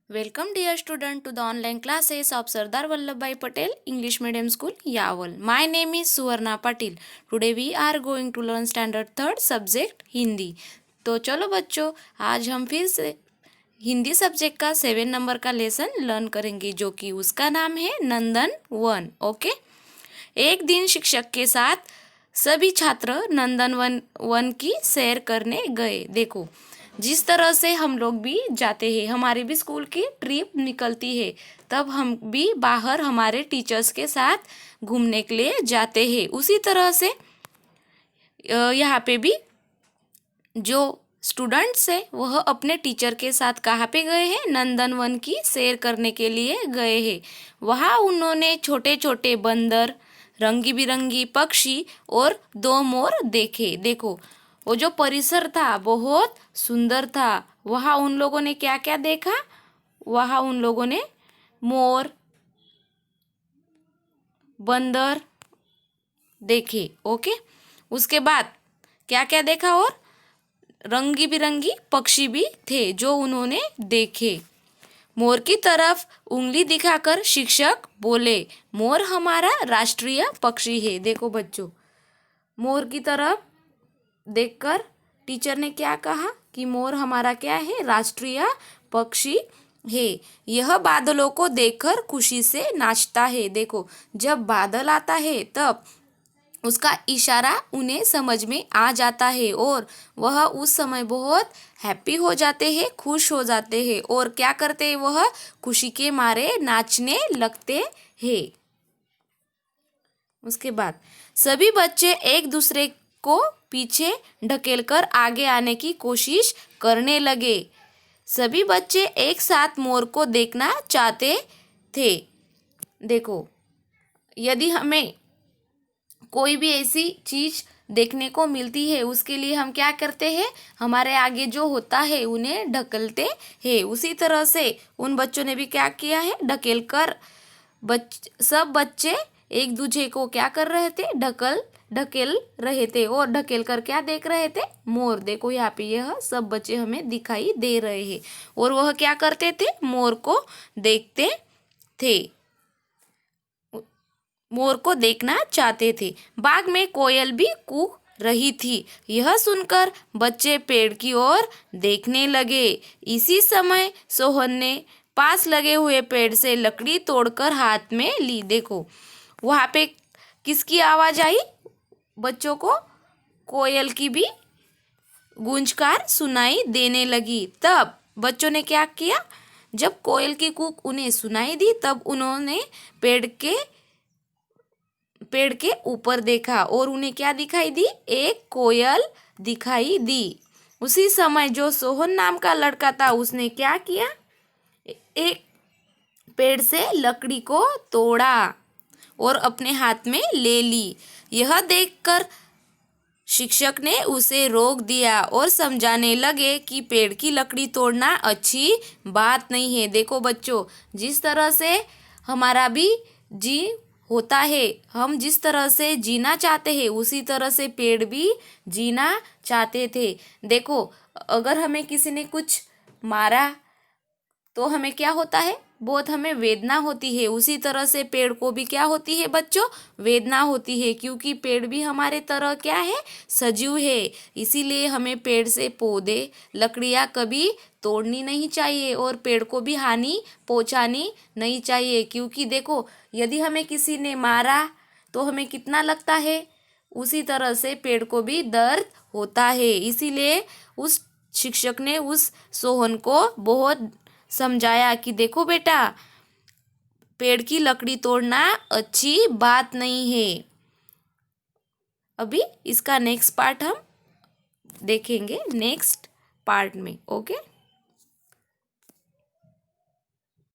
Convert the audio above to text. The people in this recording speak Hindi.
Welcome dear student to the online classes of Sardar Vallabhbhai Patel English Medium School, Yaval. My name is Suvarna Patil. Today we are going to learn standard third subject Hindi. तो चलो बच्चों, आज हम फिर से हिंदी सब्जेक्ट का 7 नंबर का लेसन लर्न करेंगे, जो कि उसका नाम है नंदन वन. ओके. एक दिन शिक्षक के साथ सभी छात्र नंदन वन की सैर करने गए. देखो, जिस तरह से हम लोग भी जाते हैं, हमारी भी स्कूल की ट्रिप निकलती है, तब हम भी बाहर हमारे टीचर्स के साथ घूमने के लिए जाते हैं. उसी तरह से यहाँ पे भी जो स्टूडेंट्स है वह अपने टीचर के साथ कहाँ पे गए हैं? नंदनवन की सैर करने के लिए गए हैं. वहाँ उन्होंने छोटे छोटे बंदर, रंगी बिरंगी पक्षी और 2 मोर देखे. देखो, वो जो परिसर था बहुत सुंदर था. वहाँ उन लोगों ने क्या क्या देखा? वहाँ उन लोगों ने मोर, बंदर देखे. ओके. उसके बाद क्या क्या देखा? और रंगी बिरंगी पक्षी भी थे जो उन्होंने देखे. मोर की तरफ उंगली दिखाकर शिक्षक बोले, मोर हमारा राष्ट्रीय पक्षी है. देखो बच्चों, मोर की तरफ देखकर टीचर ने क्या कहा कि मोर हमारा क्या है? राष्ट्रीय पक्षी है. यह बादलों को देखकर खुशी से नाचता है. देखो, जब बादल आता है तब उसका इशारा उन्हें समझ में आ जाता है और वह उस समय बहुत हैप्पी हो जाते हैं, खुश हो जाते हैं. और क्या करते हैं? वह खुशी के मारे नाचने लगते हैं. उसके बाद सभी बच्चे एक दूसरे को पीछे ढकेलकर आगे आने की कोशिश करने लगे. सभी बच्चे एक साथ मोर को देखना चाहते थे. देखो, यदि हमें कोई भी ऐसी चीज देखने को मिलती है, उसके लिए हम क्या करते हैं? हमारे आगे जो होता है उन्हें ढकलते हैं. उसी तरह से उन बच्चों ने भी क्या किया है? ढकेल कर सब बच्चे एक दूसरे को क्या कर रहे थे? ढकेल रहे थे. और ढकेल कर क्या देख रहे थे? मोर. देखो, यहाँ पे यह सब बच्चे हमें दिखाई दे रहे हैं. और वह क्या करते थे? मोर को देखते थे, मोर को देखना चाहते थे. बाग में कोयल भी कूक रही थी. यह सुनकर बच्चे पेड़ की ओर देखने लगे. इसी समय सोहन ने पास लगे हुए पेड़ से लकड़ी तोड़कर हाथ में ली. देखो, वहाँ पे किसकी आवाज आई? बच्चों को कोयल की भी गूंजकार सुनाई देने लगी. तब बच्चों ने क्या किया? जब कोयल की कूक उन्हें सुनाई दी, तब उन्होंने पेड़ के ऊपर देखा और उन्हें क्या दिखाई दी? एक कोयल दिखाई दी. उसी समय जो सोहन नाम का लड़का था, उसने क्या किया? एक पेड़ से लकड़ी को तोड़ा और अपने हाथ में ले ली. यह देखकर शिक्षक ने उसे रोक दिया और समझाने लगे कि पेड़ की लकड़ी तोड़ना अच्छी बात नहीं है. देखो बच्चों, जिस तरह से हमारा भी जी होता है, हम जिस तरह से जीना चाहते हैं, उसी तरह से पेड़ भी जीना चाहते थे. देखो, अगर हमें किसी ने कुछ मारा तो हमें क्या होता है? बहुत हमें वेदना होती है. उसी तरह से पेड़ को भी क्या होती है बच्चों? वेदना होती है, क्योंकि पेड़ भी हमारे तरह क्या है? सजीव है. इसीलिए हमें पेड़ से पौधे, लकड़ियाँ कभी तोड़नी नहीं चाहिए और पेड़ को भी हानि पहुँचानी नहीं चाहिए. क्योंकि देखो, यदि हमें किसी ने मारा तो हमें कितना लगता है? उसी तरह से पेड़ को भी दर्द होता है. इसीलिए उस शिक्षक ने उस सोहन को बहुत समझाया कि देखो बेटा, पेड़ की लकड़ी तोड़ना अच्छी बात नहीं है. अभी इसका नेक्स्ट पार्ट हम देखेंगे नेक्स्ट पार्ट में. ओके.